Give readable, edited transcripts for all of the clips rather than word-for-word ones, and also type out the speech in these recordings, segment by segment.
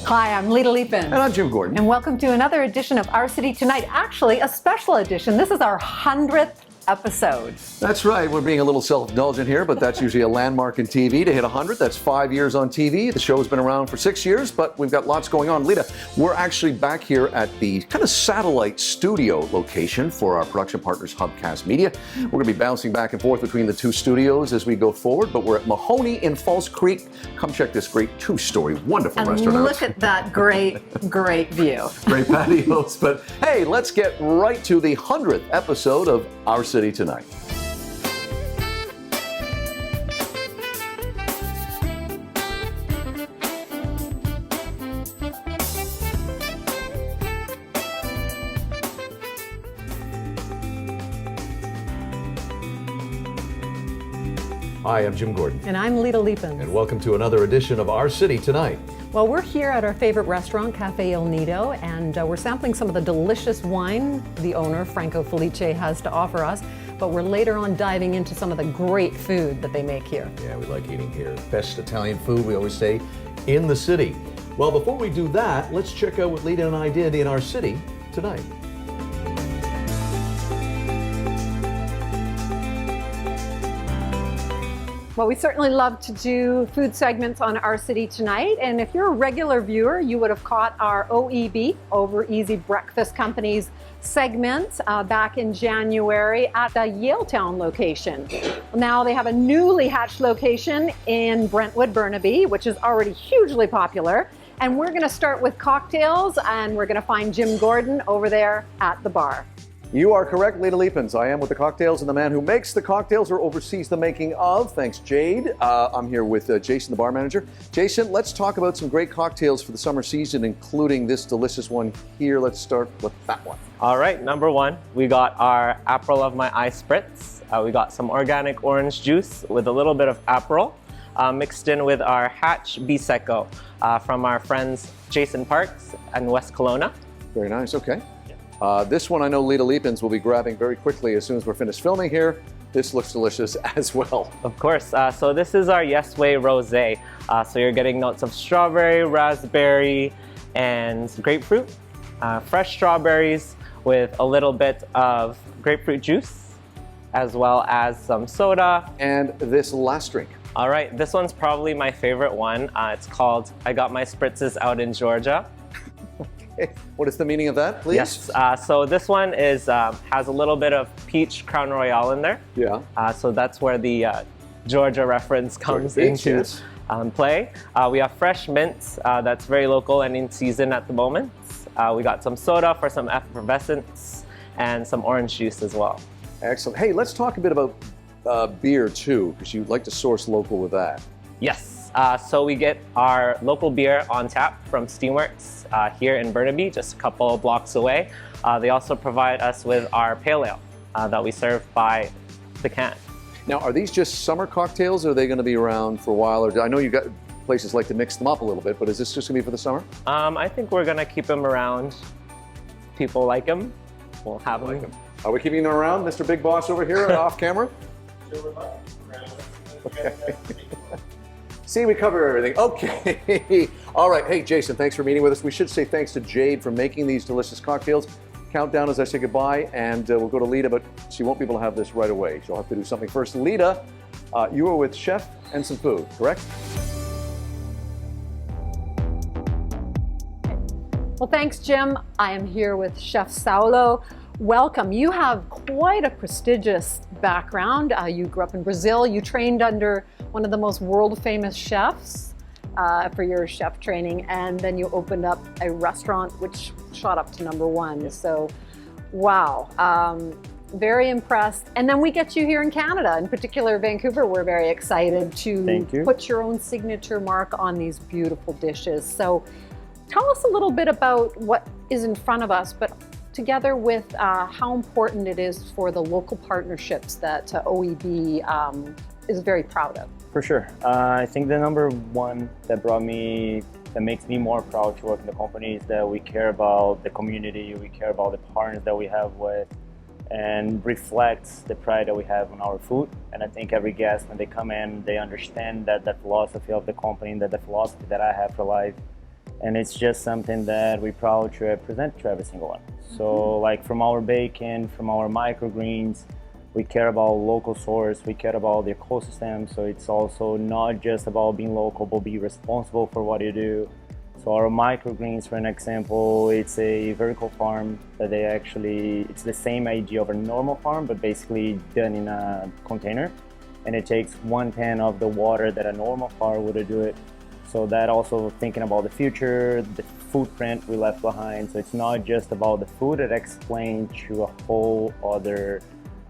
Hi, I'm Lita Leapin. And I'm Jim Gordon. And welcome to another edition of Our City Tonight. Actually, a special edition. This is our 100th episode. That's right. We're being a little self-indulgent here, but that's usually a landmark in TV to hit 100. That's 5 years on TV. The show's been around for 6 years, but we've got lots going on. Lita, we're actually back here at the kind of satellite studio location for our production partners, Hubcast Media. We're going to be bouncing back and forth between the two studios as we go forward, but we're at Mahoney in False Creek. Come check this great two-story, wonderful restaurant out. Look at that great view. Great patios. But hey, let's get right to the 100th episode of Our City Tonight. Hi, I'm Jim Gordon. And I'm Lita Leapin. And welcome to another edition of Our City Tonight. Well, we're here at our favorite restaurant, Cafe El Nido, and we're sampling some of the delicious wine the owner, Franco Felice, has to offer us. But we're later on diving into some of the great food that they make here. Yeah, we like eating here. Best Italian food, we always say, in the city. Well, before we do that, let's check out what Lita and I did in our city tonight. Well, we certainly love to do food segments on Our City Tonight. And if you're a regular viewer, you would have caught our OEB, Over Easy Breakfast Company's segment back in January at the Yaletown location. Now they have a newly hatched location in Brentwood, Burnaby, which is already hugely popular. And we're going to start with cocktails, and we're going to find Jim Gordon over there at the bar. You are correct, Lita Leapins. I am with the cocktails, and the man who makes the cocktails or oversees the making of. Thanks, Jade. I'm here with Jason, the bar manager. Jason, let's talk about some great cocktails for the summer season, including this delicious one here. Let's start with that one. All right, number one, we got our Aperol of My Eye Spritz. We got some organic orange juice with a little bit of Aperol, mixed in with our Hatch Biseco from our friends Jason Parks and West Kelowna. Very nice, okay. This one I know Lita Leapins will be grabbing very quickly as soon as we're finished filming here. This looks delicious as well. Of course. So this is our Yes Way Rosé. So you're getting notes of strawberry, raspberry, and grapefruit. Fresh strawberries with a little bit of grapefruit juice, as well as some soda. And this last drink. All right, this one's probably my favorite one. It's called I Got My Spritzes Out in Georgia. What is the meaning of that, please? Yes, so this one is has a little bit of peach Crown Royale in there. Yeah. So that's where the Georgia reference comes into play. We have fresh mint that's very local and in season at the moment. We got some soda for some effervescence and some orange juice as well. Excellent. Hey, let's talk a bit about beer too, because you like to source local with that. Yes. So we get our local beer on tap from Steamworks here in Burnaby, just a couple blocks away. They also provide us with our pale ale that we serve by the can. Now, are these just summer cocktails, or are they going to be around for a while? Or I know you got places like to mix them up a little bit, but is this just going to be for the summer? I think we're going to keep them around. People like them. We'll have them. Like them. Are we keeping them around, Mr. Big Boss over here off camera? Okay. See, we cover everything. Okay. All right. Hey, Jason, thanks for meeting with us. We should say thanks to Jade for making these delicious cocktails. Countdown as I say goodbye, and we'll go to Lita, but she won't be able to have this right away. She'll have to do something first. Lita, you were with Chef and some food, correct? Well, thanks, Jim. I am here with Chef Saulo. Welcome. You have quite a prestigious background. You grew up in Brazil. You trained under one of the most world-famous chefs for your chef training, and then you opened up a restaurant which shot up to #1. So, wow. Very impressed. And then we get you here in Canada, in particular Vancouver. We're very excited to put your own signature mark on these beautiful dishes. So tell us a little bit about what is in front of us, but together with how important it is for the local partnerships that OEB is very proud of. For sure. I think the number one that makes me more proud to work in the company is that we care about the community, we care about the partners that we have with, and reflects the pride that we have on our food. And I think every guest, when they come in, they understand that the philosophy of the company, that the philosophy that I have for life, And it's just something that we're proud to present to every single one. So like from our bacon, from our microgreens, we care about local source, we care about the ecosystem. So it's also not just about being local, but be responsible for what you do. So our microgreens, for an example, it's a vertical farm that they actually, it's the same idea of a normal farm, but basically done in a container. And it takes 1/10 of the water that a normal farm would do it. So that also thinking about the future, the footprint we left behind. So it's not just about the food, it explains to a whole other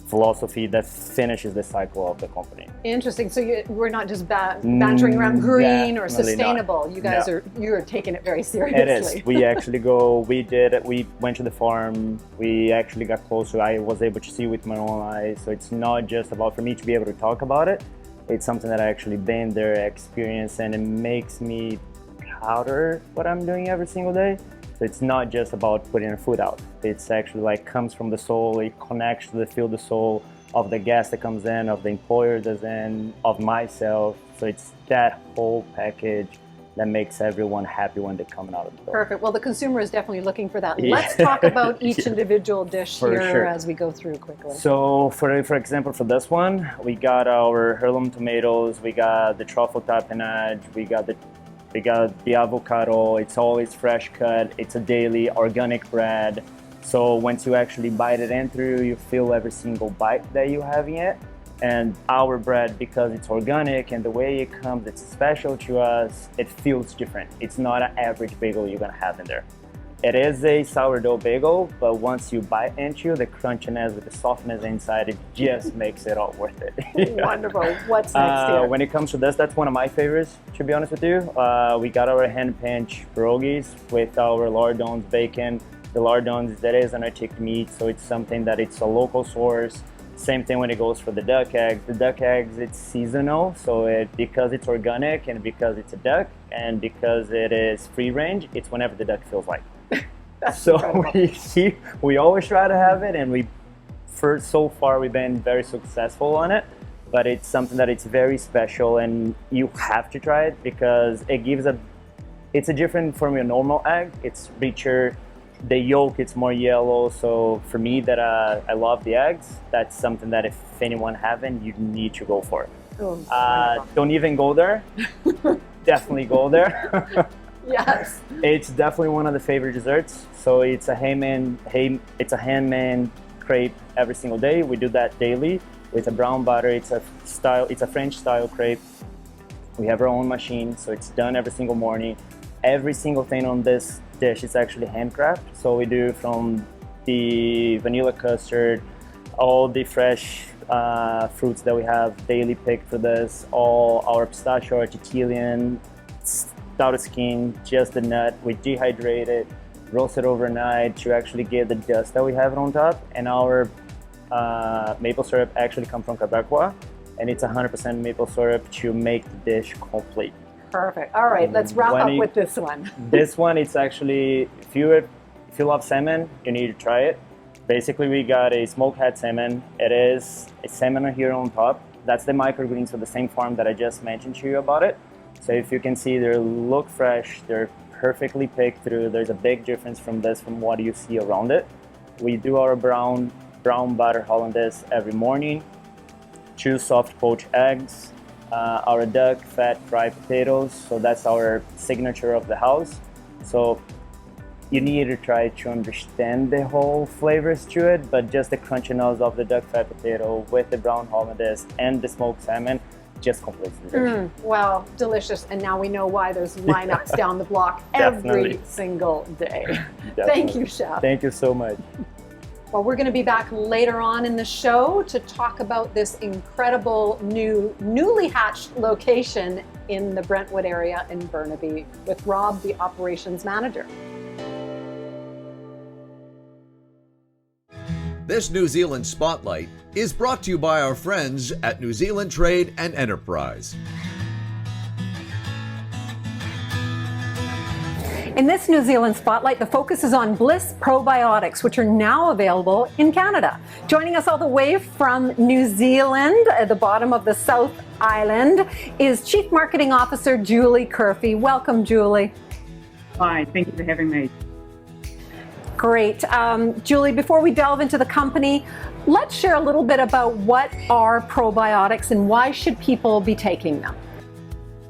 philosophy that finishes the cycle of the company. Interesting. So we're not just bantering around green or Definitely sustainable. not. You guys No. you're taking it very seriously. It is. We actually we went to the farm, we actually got closer. I was able to see with my own eyes. So it's not just about for me to be able to talk about it. It's something that I actually been there, experienced, and it makes me prouder what I'm doing every single day. So it's not just about putting food out. It's actually like comes from the soul. It connects to the soul of the guest that comes in, of the employer that's in, of myself. So it's that whole package that makes everyone happy when they're coming out of the door. Perfect. Well, the consumer is definitely looking for that. Yeah. Let's talk about each individual dish For here sure. as we go through quickly. So for example, for this one, we got our heirloom tomatoes, we got the truffle tapenade, we got the avocado. It's always fresh cut. It's a daily organic bread. So once you actually bite it in through, you feel every single bite that you have in it. And our bread, because it's organic and the way it comes, it's special to us, it feels different. It's not an average bagel you're gonna have in there. It is a sourdough bagel, but once you bite into the crunchiness with the softness inside, it just makes it all worth it. Wonderful. What's next here? When it comes to this, that's one of my favorites, to be honest with you. We got our hand pinch pierogies with our lardons bacon. The lardons, that is an arctic meat, so it's something that it's a local source. Same thing when it goes for the duck eggs. The duck eggs, it's seasonal, so because it's organic and because it's a duck and because it is free range, it's whenever the duck feels like. So we always try to have it, and so far we've been very successful on it. But it's something that it's very special, and you have to try it because it's a different from your normal egg. It's richer. The yolk, it's more yellow. So for me, that I love the eggs. That's something that if anyone haven't, you need to go for. Oh, Don't even go there. Definitely go there. yes. It's definitely one of the favorite desserts. So it's a handmade crepe every single day. We do that daily with a brown butter. It's a French style crepe. We have our own machine, so it's done every single morning. Every single thing on this dish is actually handcrafted. So we do from the vanilla custard, all the fresh fruits that we have daily picked for this, all our pistachio, artichokalian, without skin, just the nut. We dehydrate it, roast it overnight to actually get the dust that we have on top. And our maple syrup actually comes from Quebecois, and it's 100% maple syrup to make the dish complete. Perfect. All right, let's wrap up with this one. This one, it's actually, if you love salmon, you need to try it. Basically, we got a smoked head salmon. It is a salmon here on top. That's the microgreens for the same farm that I just mentioned to you about it. So if you can see, they look fresh. They're perfectly picked through. There's a big difference from what you see around it. We do our brown butter hollandaise every morning. 2 soft poached eggs. Our duck fat fried potatoes, so that's our signature of the house. So you need to try to understand the whole flavors to it, but just the crunchiness of the duck fat potato with the brown hollandaise and the smoked salmon just completes the dish. Wow, delicious. And now we know why there's lineups down the block every single day. Thank you, Chef. Thank you so much. Well, we're going to be back later on in the show to talk about this incredible newly hatched location in the Brentwood area in Burnaby with Rob, the operations manager. This New Zealand Spotlight is brought to you by our friends at New Zealand Trade and Enterprise. In this New Zealand Spotlight, the focus is on Bliss Probiotics, which are now available in Canada. Joining us all the way from New Zealand, at the bottom of the South Island, is Chief Marketing Officer Julie Curfey. Welcome, Julie. Hi, thank you for having me. Great. Julie, before we delve into the company, let's share a little bit about what are probiotics and why should people be taking them?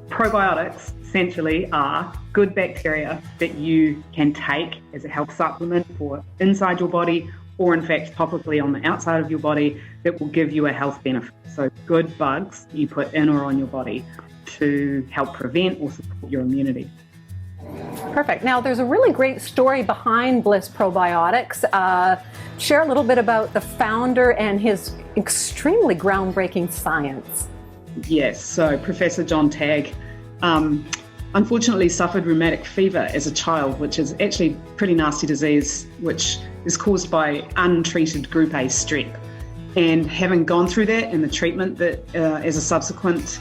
Probiotics essentially are good bacteria that you can take as a health supplement for inside your body, or in fact topically on the outside of your body, that will give you a health benefit. So good bugs you put in or on your body to help prevent or support your immunity. Perfect. Now, there's a really great story behind Bliss Probiotics. Share a little bit about the founder and his extremely groundbreaking science. Yes, so Professor John Tagg unfortunately suffered rheumatic fever as a child, which is actually a pretty nasty disease, which is caused by untreated group A strep. And having gone through that and the treatment that as a subsequent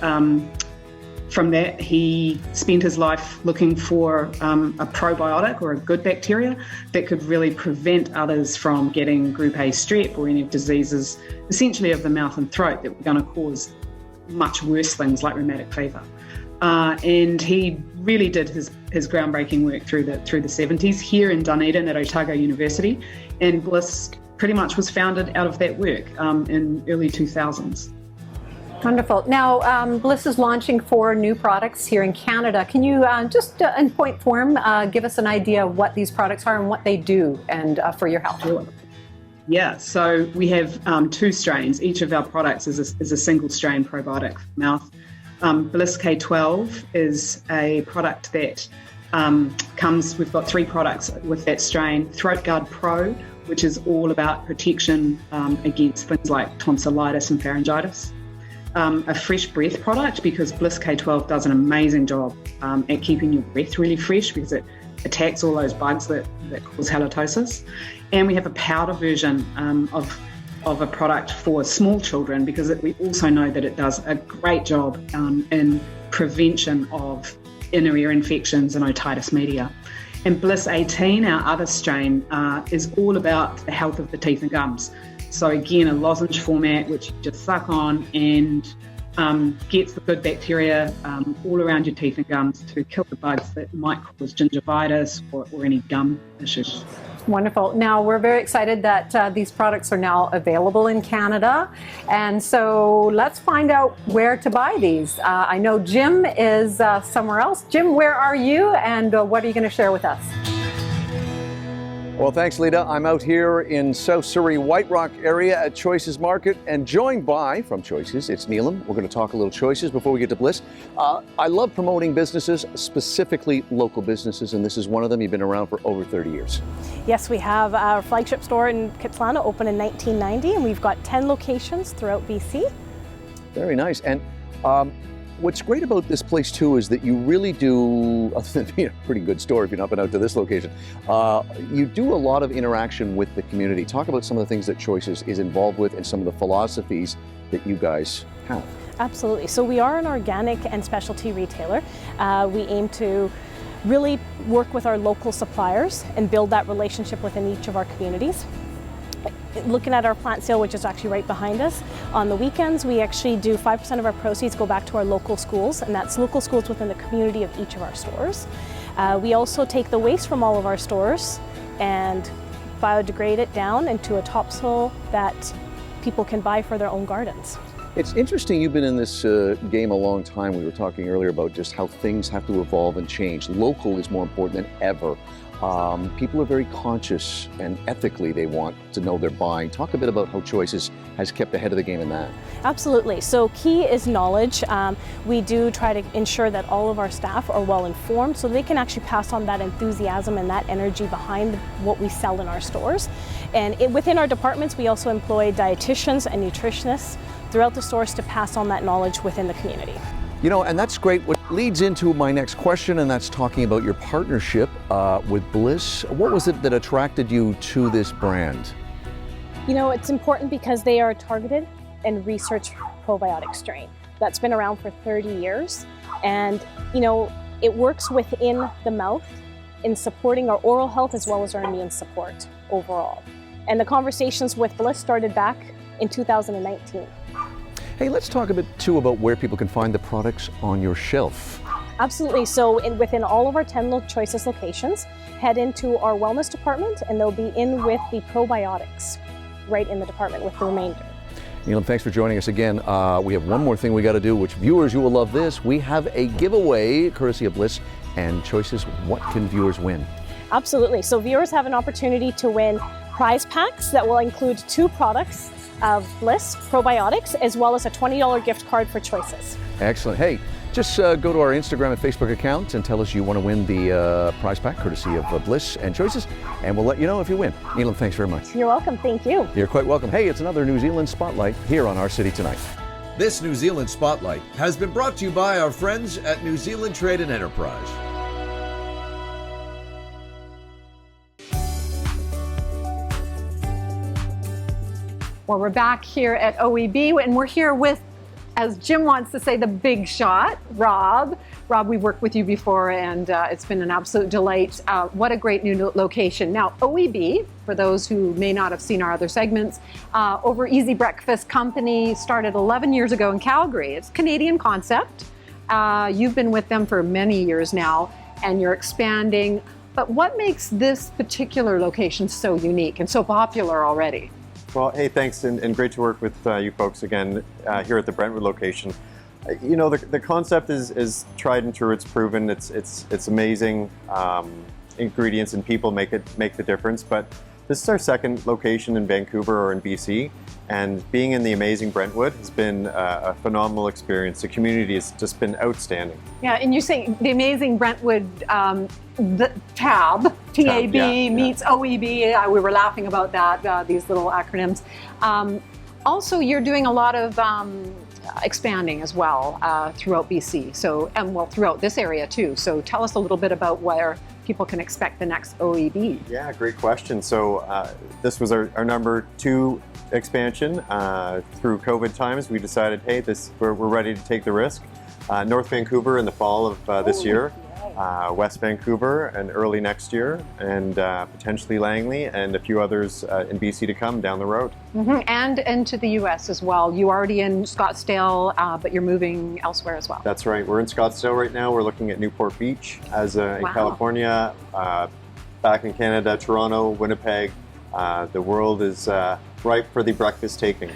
from that, he spent his life looking for a probiotic or a good bacteria that could really prevent others from getting group A strep or any diseases, essentially of the mouth and throat, that were going to cause much worse things like rheumatic fever. And he really did his groundbreaking work through the 70s here in Dunedin at Otago University, and Bliss pretty much was founded out of that work in early 2000s. Wonderful. Now, Bliss is launching 4 new products here in Canada. Can you just in point form give us an idea of what these products are and what they do and for your health? Sure. Yeah, so we have 2 strains. Each of our products is a single strain probiotic for mouth. Bliss K12 is a product that we've got 3 products with that strain. Throat Guard Pro, which is all about protection against things like tonsillitis and pharyngitis. A fresh breath product, because Bliss K12 does an amazing job at keeping your breath really fresh, because it attacks all those bugs that cause halitosis. And we have a powder version of a product for small children, because we also know that it does a great job in prevention of inner ear infections and otitis media. And Bliss 18, our other strain, is all about the health of the teeth and gums. So again, a lozenge format, which you just suck on and gets the good bacteria all around your teeth and gums to kill the bugs that might cause gingivitis or any gum issues. Wonderful. Now, we're very excited that these products are now available in Canada. And so let's find out where to buy these. I know Jim is somewhere else. Jim, where are you and what are you going to share with us? Well, thanks, Lita. I'm out here in South Surrey, White Rock area at Choices Market, and joined by, from Choices, it's Neelam. We're going to talk a little Choices before we get to Bliss. I love promoting businesses, specifically local businesses, and this is one of them. You've been around for over 30 years. Yes, we have our flagship store in Kitsilano, opened in 1990, and we've got 10 locations throughout BC. Very nice. And what's great about this place too is that you really do, other than being a pretty good store if you've not been out to this location, you do a lot of interaction with the community. Talk about some of the things that Choices is involved with and some of the philosophies that you guys have. Absolutely. So we are an organic and specialty retailer. We aim to really work with our local suppliers and build that relationship within each of our communities. Looking at our plant sale, which is actually right behind us, on the weekends we actually do 5% of our proceeds go back to our local schools, and that's local schools within the community of each of our stores. We also take the waste from all of our stores and biodegrade it down into a topsoil that people can buy for their own gardens. It's interesting, you've been in this game a long time. We were talking earlier about just how things have to evolve and change. Local is more important than ever. People are very conscious and ethically they want to know they're buying. Talk a bit about how Choices has kept ahead of the game in that. Absolutely. So key is knowledge. We do try to ensure that all of our staff are well informed so they can actually pass on that enthusiasm and that energy behind what we sell in our stores. And within our departments, we also employ dietitians and nutritionists throughout the stores to pass on that knowledge within the community. You know, and that's great. What leads into my next question, and that's talking about your partnership with Bliss. What was it that attracted you to this brand? You know, it's important because they are a targeted and research probiotic strain that's been around for 30 years. And, you know, it works within the mouth in supporting our oral health as well as our immune support overall. And the conversations with Bliss started back in 2019. Hey, let's talk a bit too about where people can find the products on your shelf. Absolutely. So within all of our 10 Choices locations, head into our wellness department and they'll be in with the probiotics right in the department with the remainder. Neelam, thanks for joining us again. We have one more thing we got to do, which viewers, you will love this. We have a giveaway courtesy of Bliss and Choices. What can viewers win? Absolutely. So viewers have an opportunity to win prize packs that will include 2 products of Bliss probiotics, as well as a $20 gift card for Choices. Excellent. Hey, just go to our Instagram and Facebook accounts and tell us you want to win the prize pack courtesy of Bliss and Choices, and we'll let you know if you win. Neelam, thanks very much. You're welcome. Thank you. You're quite welcome. Hey, it's another New Zealand Spotlight here on Our City Tonight. This New Zealand Spotlight has been brought to you by our friends at New Zealand Trade and Enterprise. Well, we're back here at OEB, and we're here with, as Jim wants to say, the big shot, Rob. Rob, we've worked with you before, and it's been an absolute delight. What a great new location. Now, OEB, for those who may not have seen our other segments, Over Easy Breakfast Company started 11 years ago in Calgary. It's a Canadian concept. You've been with them for many years now, and you're expanding. But what makes this particular location so unique and so popular already? Well, hey, thanks, and great to work with you folks again here at the Brentwood location. You know, the concept is tried and true. It's proven. It's amazing. Ingredients and people make the difference. But this is our second location in Vancouver or in BC, and being in the amazing Brentwood has been a phenomenal experience. The community has just been outstanding. Yeah, and you say the amazing Brentwood. The TAB meets OEB. We were laughing about that, these little acronyms. Also, you're doing a lot of expanding as well throughout BC, throughout this area too. So tell us a little bit about where people can expect the next OEB. Yeah, great question. So this was our number 2 expansion. Through COVID times, we decided, hey, we're ready to take the risk. North Vancouver in the fall of this year. West Vancouver and early next year, and potentially Langley and a few others in BC to come down the road. Mm-hmm. And into the US as well. You're already in Scottsdale, but you're moving elsewhere as well. That's right. We're in Scottsdale right now. We're looking at Newport Beach in California, back in Canada, Toronto, Winnipeg. The world is ripe for the breakfast taking.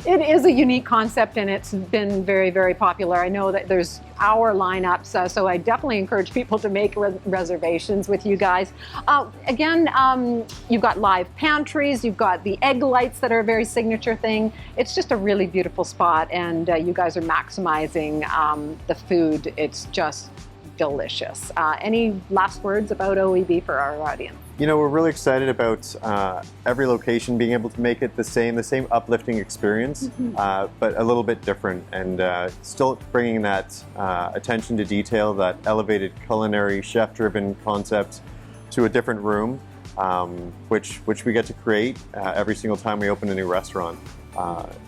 It is a unique concept, and it's been very, very popular. I know that there's hour lineups, so I definitely encourage people to make reservations with you guys. Again, you've got live pantries, you've got the egg lights that are a very signature thing. It's just a really beautiful spot, and you guys are maximizing the food. It's just delicious. Any last words about OEB for our audience? You know, we're really excited about every location being able to make it the same uplifting experience, but a little bit different, and still bringing that attention to detail, that elevated culinary, chef-driven concept to a different room, which we get to create every single time we open a new restaurant.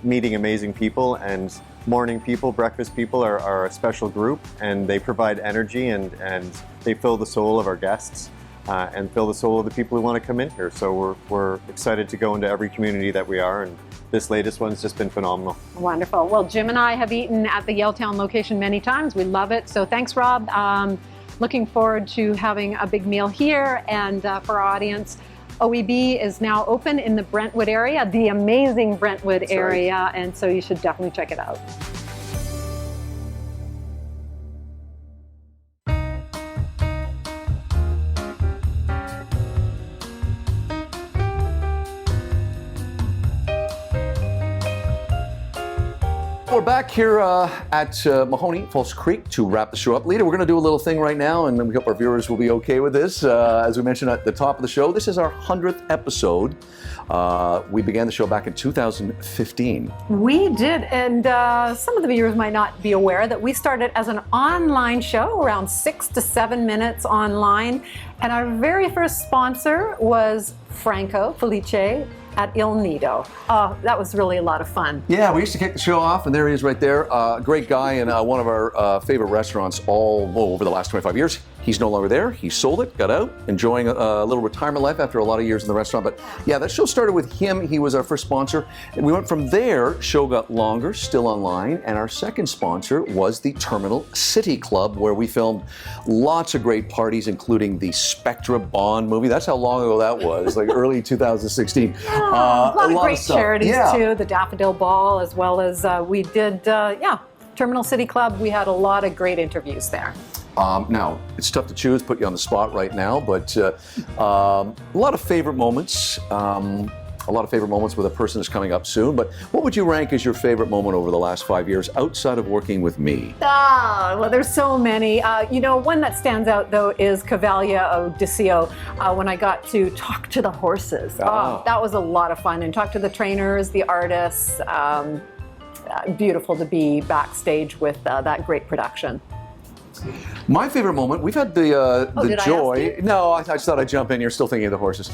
Meeting amazing people, and morning people, breakfast people are a special group, and they provide energy and they fill the soul of our guests. And fill the soul of the people who want to come in here. So we're excited to go into every community that we are, and this latest one's just been phenomenal. Wonderful. Well, Jim and I have eaten at the Yaletown location many times. We love it. So thanks, Rob. Looking forward to having a big meal here. And for our audience, OEB is now open in the Brentwood area, the amazing Brentwood area, and so you should definitely check it out. We're back here at Mahoney Falls Creek to wrap the show up. Lita, we're going to do a little thing right now, and we hope our viewers will be okay with this. As we mentioned at the top of the show, this is our 100th episode. We began the show back in 2015. We did, and some of the viewers might not be aware that we started as an online show, around 6 to 7 minutes online, and our very first sponsor was Franco Felice at Il Nido. That was really a lot of fun. Yeah, we used to kick the show off, and there he is right there. Great guy, and one of our favorite restaurants all over the last 25 years. He's no longer there. He sold it, got out, enjoying a little retirement life after a lot of years in the restaurant. But yeah, that show started with him. He was our first sponsor. And we went from there. Show got longer, still online. And our second sponsor was the Terminal City Club, where we filmed lots of great parties, including the Spectra Bond movie. That's how long ago that was, like early 2016. A lot of great stuff. charities Yeah. too, the Daffodil Ball, as well as we did, Terminal City Club. We had a lot of great interviews there. Now, it's tough to choose, put you on the spot right now, but a lot of favorite moments. A lot of favorite moments with a person that's coming up soon. But what would you rank as your favorite moment over the last 5 years outside of working with me? Well, there's so many. One that stands out though is Cavalia Odisseo, when I got to talk to the horses. That was a lot of fun, and talk to the trainers, the artists. Beautiful to be backstage with that great production. My favorite moment, we've had the did I joy. ask you? No, I just thought I'd jump in. You're still thinking of the horses.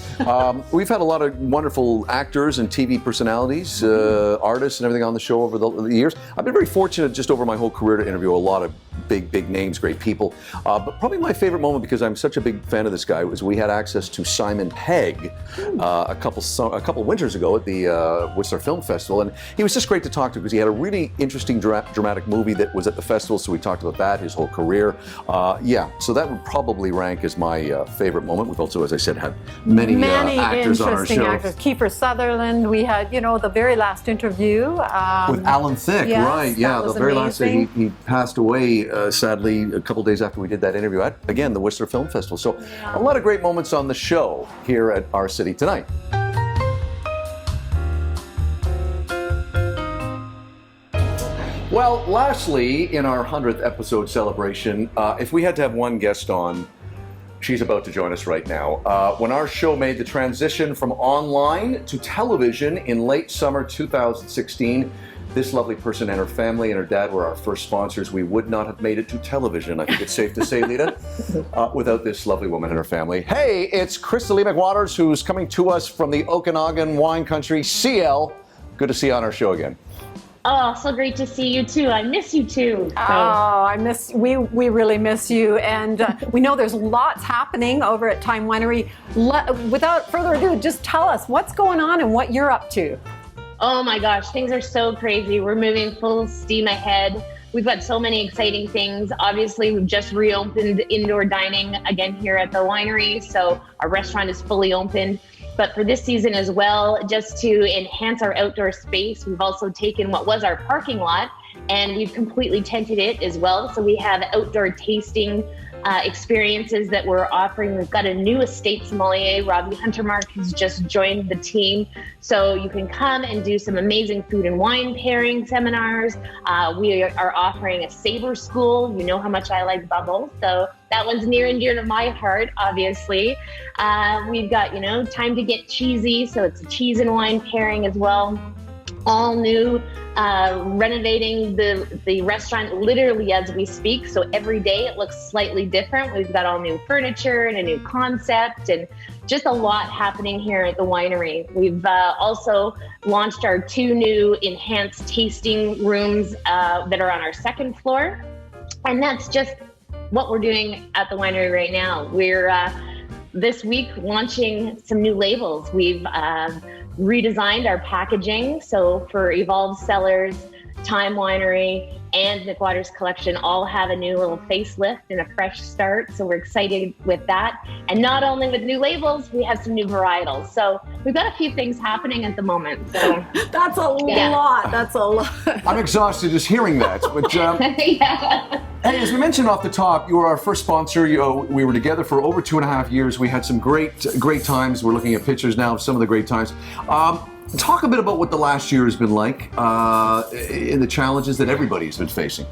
We've had a lot of wonderful actors and TV personalities, artists, and everything on the show over the years. I've been very fortunate just over my whole career to interview a lot of big names, great people. But probably my favorite moment, because I'm such a big fan of this guy, was we had access to Simon Pegg a couple winters ago at the Whistler Film Festival, and he was just great to talk to because he had a really interesting dramatic movie that was at the festival. So we talked about that, his whole career. So that would probably rank as my favorite moment. We've also, as I said, had many actors on our interesting show. actors. Kiefer Sutherland. We had, the very last interview With Alan Thicke, yes, right? Yeah, that the was very last day amazing. he passed away, sadly, a couple days after we did that interview at, again, the Whistler Film Festival. So a lot of great moments on the show here at our city tonight. Well, lastly, in our 100th episode celebration, if we had to have one guest on, she's about to join us right now. When our show made the transition from online to television in late summer 2016, this lovely person and her family and her dad were our first sponsors. We would not have made it to television, I think it's safe to say, Lita, without this lovely woman and her family. Hey, it's Crystalie McWatters, who's coming to us from the Okanagan wine country, CL. Good to see you on our show again. Oh, so great to see you too. I miss you too. So. We really miss you, and we know there's lots happening over at Time Winery. Without further ado, just tell us what's going on and what you're up to. Oh my gosh, things are so crazy. We're moving full steam ahead. We've got so many exciting things. Obviously, we've just reopened indoor dining again here at the winery, so our restaurant is fully opened. But for this season as well, just to enhance our outdoor space, we've also taken what was our parking lot and we've completely tented it as well. So we have outdoor tasting experiences that we're offering. We've got a new estate sommelier, Robbie Huntermark, who's just joined the team. So you can come and do some amazing food and wine pairing seminars. We are offering a Saber School. You know how much I like bubbles, so that one's near and dear to my heart, obviously. We've got, time to get cheesy, so it's a cheese and wine pairing as well. All new, renovating the restaurant literally as we speak. So every day it looks slightly different. We've got all new furniture and a new concept and just a lot happening here at the winery. We've also launched our 2 new enhanced tasting rooms that are on our 2nd floor. And that's just what we're doing at the winery right now. We're this week launching some new labels. We've redesigned our packaging. So for Evolved Cellars, Time Winery, and McWatters Collection all have a new little facelift and a fresh start. So we're excited with that. And not only with new labels, we have some new varietals. So we've got a few things happening at the moment. So That's a lot. That's a lot. I'm exhausted just hearing that. But yeah. Hey, as we mentioned off the top, you were our first sponsor. We were together for over 2.5 years. We had some great times. We're looking at pictures now of some of the great times. Talk a bit about what the last year has been like in the challenges that everybody's been facing.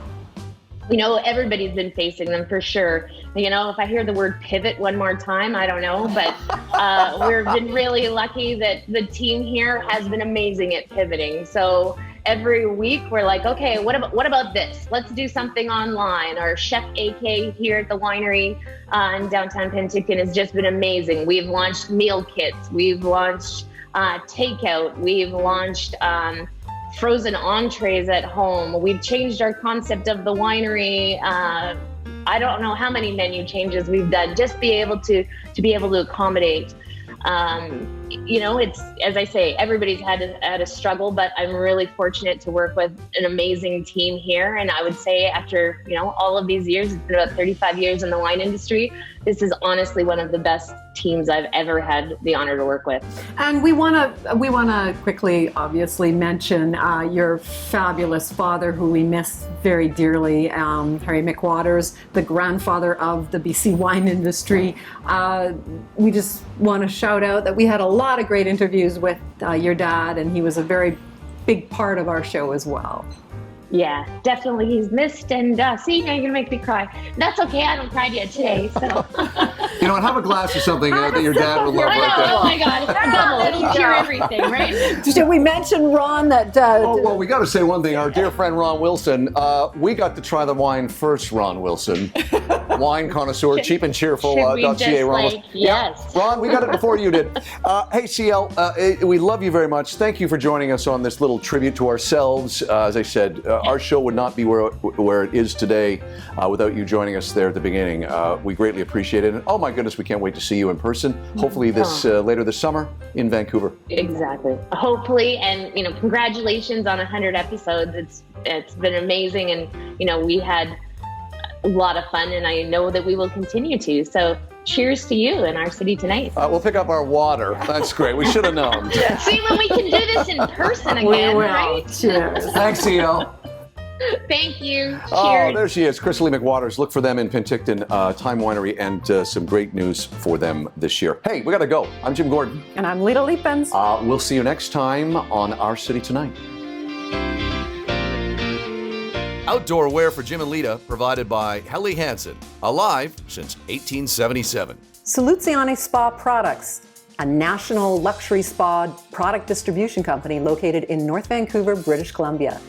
Everybody's been facing them for sure. If I hear the word pivot one more time, I don't know, but we've been really lucky that the team here has been amazing at pivoting. So every week we're like, okay, what about this? Let's do something online. Our Chef AK here at the winery in downtown Penticton has just been amazing. We've launched meal kits. We've launched takeout. We've launched frozen entrees at home. We've changed our concept of the winery. I don't know how many menu changes we've done, just be able to accommodate. You know, it's, as I say, everybody's had a struggle, but I'm really fortunate to work with an amazing team here. And I would say after, you know, all of these years, it's been about 35 years in the wine industry, this is honestly one of the best teams I've ever had the honor to work with. And we want to quickly, obviously, mention your fabulous father, who we miss very dearly, Harry McWaters, the grandfather of the BC wine industry. We just want to shout out that we had a lot of great interviews with your dad, and he was a very big part of our show as well. Yeah, definitely he's missed, and see, now you're gonna make me cry. That's okay, I haven't cried yet today, so. You know what, have a glass of something that your dad would love I know, right there. oh my God, it's double, it'll cure everything, right? Should we mention, Ron, that... Oh, well, we got to say one thing. Our dear friend Ron Wilson, we got to try the wine first, Ron Wilson. Wine connoisseur, cheapandcheerful.ca. Yes. Yeah, Ron, we got it before you did. Hey, CL, we love you very much. Thank you for joining us on this little tribute to ourselves. As I said, our show would not be where it is today without you joining us there at the beginning. We greatly appreciate it. And oh my goodness, we can't wait to see you in person. Hopefully this later this summer in Vancouver. Exactly. Hopefully, and you know, congratulations on 100 episodes. It's been amazing, and you know, we had a lot of fun, and I know that we will continue to. So cheers to you in our city tonight. We'll pick up our water. That's great. We should have known. See, when we can do this in person again, right? Cheers. Thanks, CL. Thank you. Cheers. Oh, there she is, Crystal Lee McWaters. Look for them in Penticton, Time Winery, and some great news for them this year. Hey, we got to go. I'm Jim Gordon. And I'm Lita Liepens. We'll see you next time on Our City Tonight. Outdoor wear for Jim and Lita provided by Helly Hansen, alive since 1877. Soluzione Spa Products, a national luxury spa product distribution company located in North Vancouver, British Columbia.